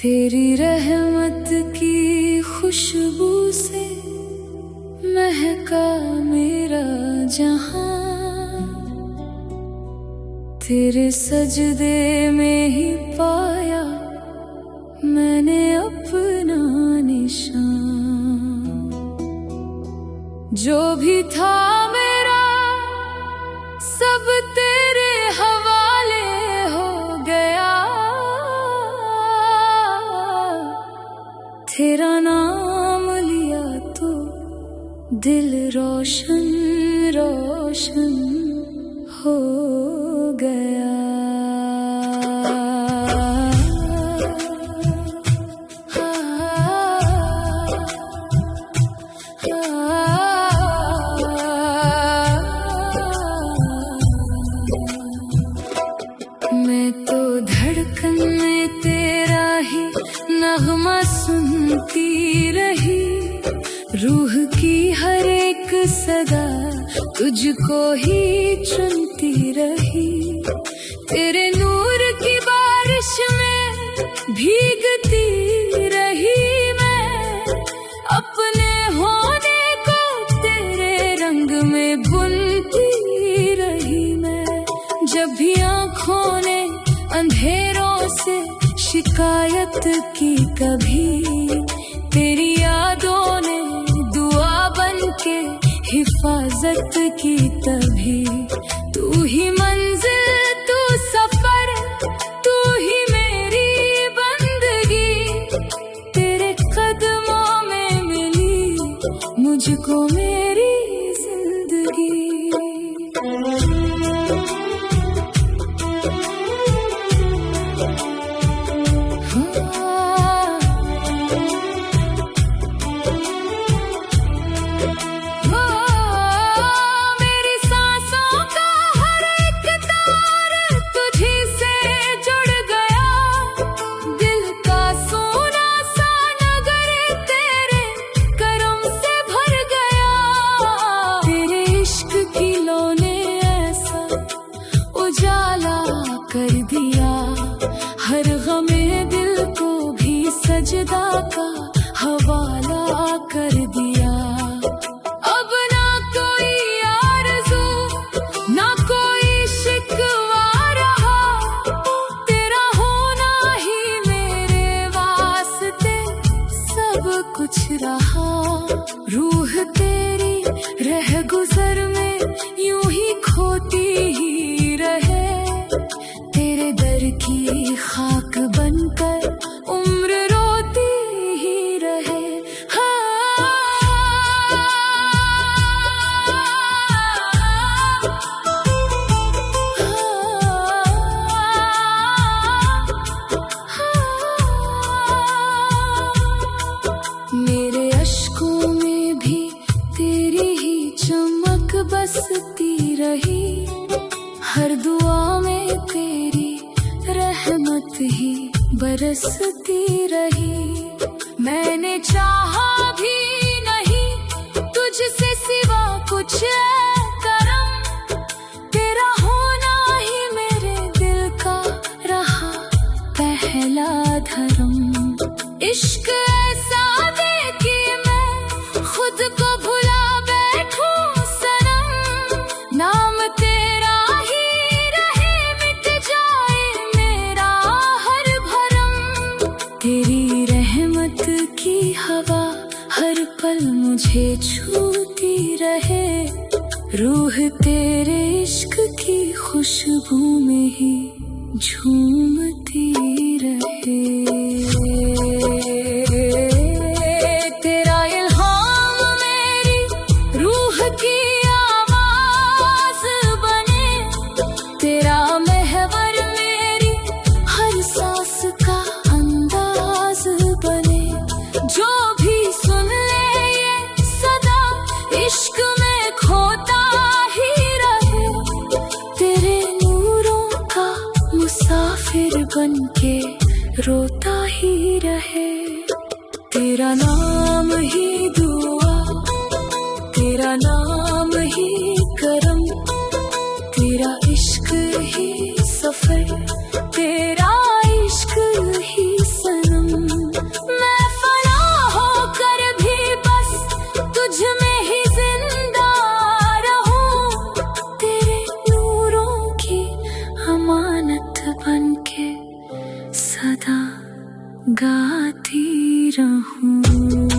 तेरी रहमत की खुशबू से महका मेरा जहां, तेरे सजदे में ही पाया मैंने अपना निशान। जो भी था मेरा सब तेरे हवाले हो गया, तेरा नाम लिया तो दिल रोशन रोशन हो गया। मैं तो धड़कन में तेरा ही नगमा सुनती रही, रूह की हर एक सदा तुझको ही चुनती रही। तेरे नूर की बारिश में भीगती रही मैं, अपने होने को तेरे रंग में बुनती रही मैं। जब भी आँखों ने अंधेरों से शिकायत की कभी, तेरी यादों ने दुआ बन के हिफाजत की तभी। तू ही मंजिल तू सफर तू ही मेरी बंदगी, तेरे कदमों में मिली मुझको मेरी जिंदगी। कर दिया हर गमे दिल को भी सजदा का हवाला कर दिया। अब ना कोई आरज़ू ना कोई शिकवा रहा, तेरा होना ही मेरे वास्ते सब कुछ रहा। रूह तेरी रह गुजर में यूं ही खोती ही रहे, की खाक बनकर उम्र रोती ही रहे। मेरे अश्कों में भी तेरी ही चमक बसती रही, हर दुआ में तेरी रहमत ही बरसती रही। मैंने चाहा भी नहीं तुझसे सिवा कुछ करम, तेरा होना ही मेरे दिल का रहा पहला धर्म। इश्क ऐसा दे कि मैं खुद को भुला बैठूं सनम, नाम तेरा ही तेरी रहमत की हवा हर पल मुझे छूती रहे, रूह तेरे इश्क की खुशबू में ही झूमती रहे। तेरा इल्हाम मेरी रूह की आवाज बने, तेरा महवर मेरी हर सांस का बने। जो भी सुन ले ये सदा इश्क में खोता ही रहे, तेरे नूरों का मुसाफिर बन के रोता ही रहे। तेरा नाम ही दुआ, तेरा नाम ही करम, तेरा इश्क ही सफर, तेरा इश्क ही सनम। गाती रहूं।